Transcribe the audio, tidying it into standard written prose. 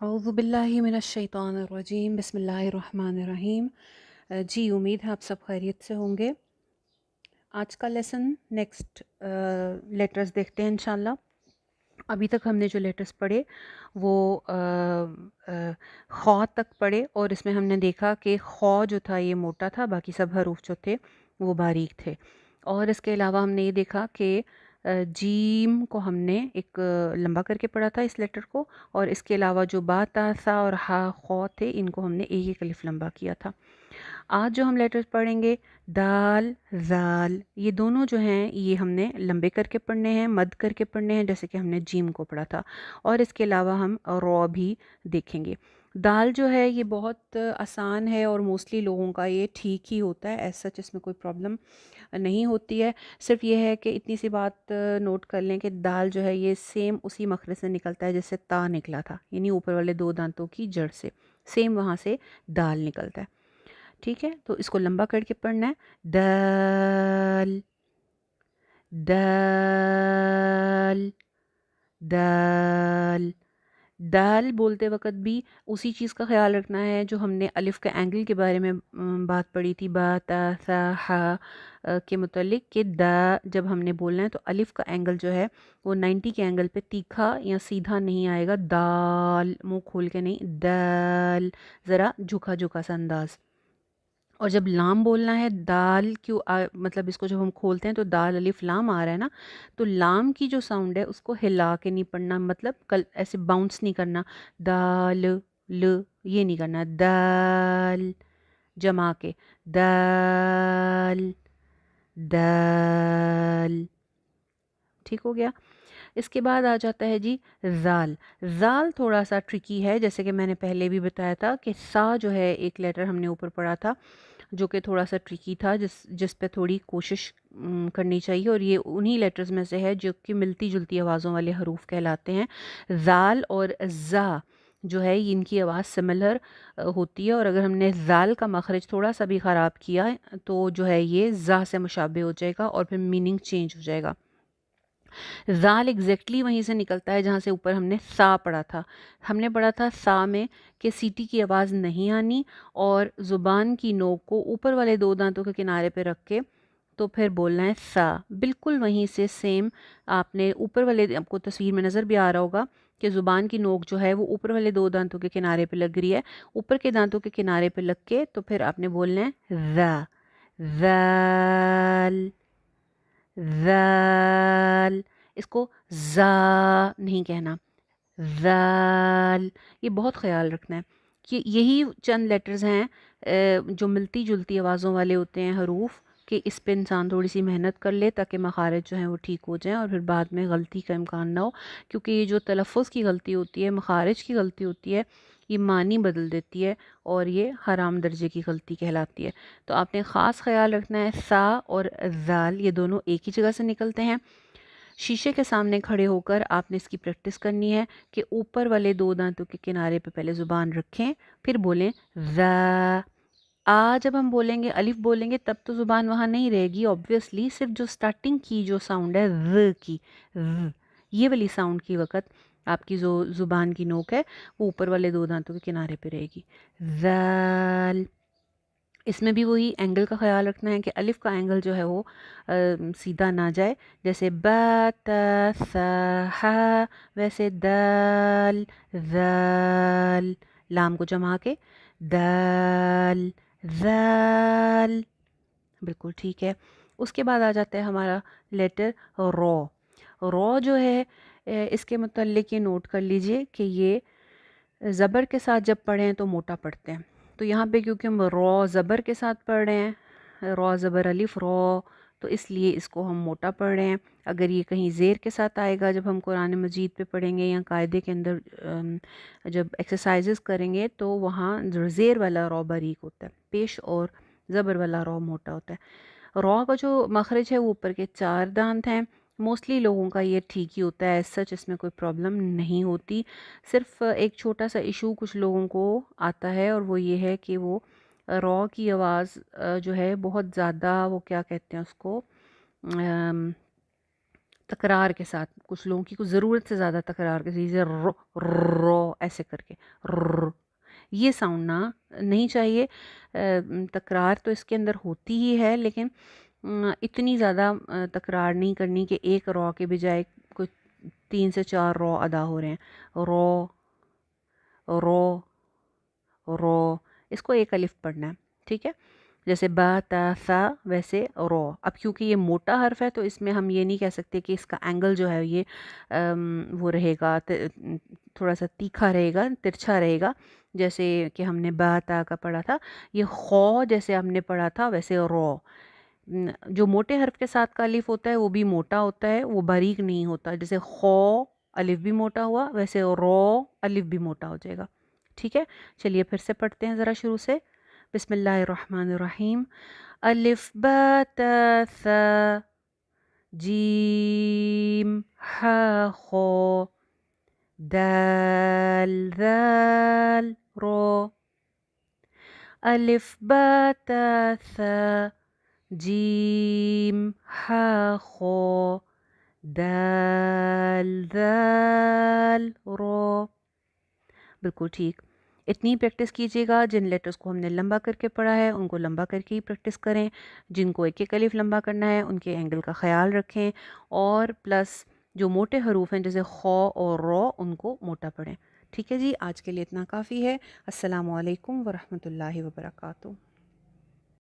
अऊज़ु बिल्लाहि मिनश्शैतानिर्रजीम बिस्मिल्लाहिर्रहमानिर्रहीम। जी, उम्मीद है आप सब खैरियत से होंगे। आज का लेसन नेक्स्ट लेटर्स देखते हैं इंशाल्लाह। अभी तक हमने जो लेटर्स पढ़े वो खौ तक पढ़े, और इसमें हमने देखा कि खौ जो था ये मोटा था, बाकी सब हरूफ जो थे वो बारीक थे। और इसके अलावा हमने ये देखा कि जीम को हमने एक लंबा करके पढ़ा था इस लेटर को, और इसके अलावा जो बा ता सा और हा खौ थे इनको हमने एक एक अलिफ लंबा किया था। आज जो हम लेटर्स पढ़ेंगे दाल ज़ाल, ये दोनों जो हैं ये हमने लंबे करके पढ़ने हैं, मद करके पढ़ने हैं, जैसे कि हमने जीम को पढ़ा था। और इसके अलावा हम रॉ भी देखेंगे। दाल जो है ये बहुत आसान है और मोस्टली लोगों का ये ठीक ही होता है, ऐसा सच इसमें कोई प्रॉब्लम नहीं होती है। सिर्फ ये है कि इतनी सी बात नोट कर लें कि दाल जो है ये सेम उसी मखरज से निकलता है जैसे ता निकला था, यानी ऊपर वाले दो दांतों की जड़ से सेम वहाँ से दाल निकलता है। ठीक है, तो इसको लंबा करके पढ़ना है। दाल दाल दाल। दाल बोलते वक़्त भी उसी चीज़ का ख़्याल रखना है जो हमने अलिफ़ के एंगल के बारे में बात पढ़ी थी, बा ता सा हा के मुतल्लिक, कि दा जब हमने बोलना है तो अलिफ़ का एंगल जो है वो 90 के एंगल पे तीखा या सीधा नहीं आएगा, दाल मुंह खोल के नहीं, दाल ज़रा झुका झुका सा अंदाज़। और जब लाम बोलना है दाल क्यों मतलब इसको जब हम खोलते हैं तो दाल अलिफ लाम आ रहा है ना, तो लाम की जो साउंड है उसको हिला के नहीं पढ़ना, मतलब कल ऐसे बाउंस नहीं करना, दाल ल ये नहीं करना, दाल जमा के दाल दाल। ठीक हो गया। इसके बाद आ जाता है जी ज़ाल। ज़ाल थोड़ा सा ट्रिकी है, जैसे कि मैंने पहले भी बताया था कि सा जो है एक लेटर हमने ऊपर पढ़ा था जो कि थोड़ा सा ट्रिकी था, जिस जिस पे थोड़ी कोशिश करनी चाहिए, और ये उन्हीं लेटर्स में से है जो कि मिलती जुलती आवाज़ों वाले हरूफ कहलाते हैं। ज़ाल और ज़ा जो है इनकी आवाज़ सिमिलर होती है, और अगर हमने ज़ाल का मखरज थोड़ा सा भी ख़राब किया तो जो है ये ज़ा से मुशाबे हो जाएगा और फिर मीनिंग चेंज हो जाएगा। ज़ाल एग्जैक्टली वहीं से निकलता है जहाँ से ऊपर हमने सा पढ़ा था। हमने पढ़ा था सा में कि सीटी की आवाज़ नहीं आनी, और ज़ुबान की नोक को ऊपर वाले दो दांतों के किनारे पे रख के तो फिर बोलना है सा। बिल्कुल वहीं से सेम आपने ऊपर वाले, आपको तस्वीर में नज़र भी आ रहा होगा कि ज़ुबान की नोक जो है वो ऊपर वाले दो दांतों के किनारे पे लग रही है। ऊपर के दांतों के किनारे पे लग के तो फिर आपने बोलना है ज़ा। ज़ाल ज़ाल। इसको ज़ा नहीं कहना, ज़ाल। ये बहुत ख़्याल रखना है कि यही चंद लेटर्स हैं जो मिलती जुलती आवाज़ों वाले होते हैं हरूफ, कि इस पे इंसान थोड़ी सी मेहनत कर ले ताकि मखारज जो हैं वो ठीक हो जाएं और फिर बाद में गलती का इम्कान ना हो, क्योंकि ये जो तलफ़्फ़ुज़ की गलती होती है, मखारज की गलती होती है, ये मानी बदल देती है और ये हराम दर्जे की गलती कहलाती है। तो आपने ख़ास ख्याल रखना है, सा और ज़ाल ये दोनों एक ही जगह से निकलते हैं। शीशे के सामने खड़े होकर आपने इसकी प्रैक्टिस करनी है कि ऊपर वाले दो दांतों के किनारे पे पहले ज़ुबान रखें, फिर बोलें ज़ा। आ जब हम बोलेंगे, अलिफ बोलेंगे, तब तो ज़ुबान वहाँ नहीं रहेगी ऑब्वियसली, सिर्फ जो स्टार्टिंग की जो साउंड है ज़ की, ज़, ये वाली साउंड की वक़्त आपकी जो ज़ुबान की नोक है वो ऊपर वाले दो दांतों के किनारे पे रहेगी। ज़ाल। इसमें भी वही एंगल का ख़्याल रखना है कि अलिफ़ का एंगल जो है वो सीधा ना जाए, जैसे ब त स ह, वैसे दाल ज़ाल। लाम को जमा के दाल ज़ाल। बिल्कुल ठीक है। उसके बाद आ जाता है हमारा लेटर रॉ। रॉ जो है इसके मुतल्लिक ये नोट कर लीजिए कि ये ज़बर के साथ जब पढ़ें तो मोटा पढ़ते हैं। तो यहाँ पे क्योंकि हम रॉ ज़बर के साथ पढ़ रहे हैं, रॉ ज़बर अलिफ रॉ, तो इसलिए इसको हम मोटा पढ़ रहे हैं। अगर ये कहीं ज़ेर के साथ आएगा जब हम कुरान मजीद पे पढ़ेंगे या कायदे के अंदर जब एक्सरसाइजेस करेंगे तो वहाँ ज़ेर वाला रॉ बारीक होता है, पेश और ज़बर वाला रॉ मोटा होता है। रॉ का जो मखरज है वो ऊपर के चार दांत हैं। मोस्टली लोगों का ये ठीक ही होता है, सच इसमें कोई प्रॉब्लम नहीं होती। सिर्फ एक छोटा सा इशू कुछ लोगों को आता है, और वो ये है कि वो रॉ की आवाज़ जो है बहुत ज़्यादा, वो क्या कहते हैं उसको, تکرار کے ساتھ، کچھ لوگوں کی کچھ ضرورت سے زیادہ تکرار کے ساتھ، جیسے رو رو ایسے کر کے ر، یہ ساؤنڈ نہ نہیں چاہیے۔ تکرار تو اس کے اندر ہوتی ہی ہے، لیکن اتنی زیادہ تکرار نہیں کرنی کہ ایک رو کے بجائے کوئی 3 سے 4 رو ادا ہو رہے ہیں۔ رو رو رو، اس کو ایک الف پڑھنا ہے، ٹھیک ہے؟ جیسے با تا سا، ویسے رو۔ اب کیونکہ یہ موٹا حرف ہے تو اس میں ہم یہ نہیں کہہ سکتے کہ اس کا اینگل جو ہے یہ وہ رہے گا، تھوڑا سا تیکھا رہے گا، ترچھا رہے گا، جیسے کہ ہم نے با تا کا پڑھا تھا۔ یہ خو جیسے ہم نے پڑھا تھا ویسے رو۔ جو موٹے حرف کے ساتھ کا الف ہوتا ہے وہ بھی موٹا ہوتا ہے، وہ باریک نہیں ہوتا۔ جیسے خو الف بھی موٹا ہوا، ویسے رو الف بھی موٹا ہو جائے گا، ٹھیک ہے؟ چلیے پھر سے پڑھتے ہیں ذرا شروع سے۔ بسم اللہ الرحمن الرحیم۔ الف با تا ثا جیم ہا خو دال ذال رو۔ الف با تا ثا جیم ہا خو دال ذال رو۔ بالکل ٹھیک۔ اتنی پریکٹس کیجیے گا۔ جن لیٹرز کو ہم نے لمبا کر کے پڑھا ہے ان کو لمبا کر کے ہی پریکٹس کریں، جن کو ایک ایک الف لمبا کرنا ہے ان کے اینگل کا خیال رکھیں، اور پلس جو موٹے حروف ہیں جیسے خو اور رو ان کو موٹا پڑھیں، ٹھیک ہے جی؟ آج کے لیے اتنا کافی ہے۔ السلام علیکم ورحمۃ اللہ وبرکاتہ۔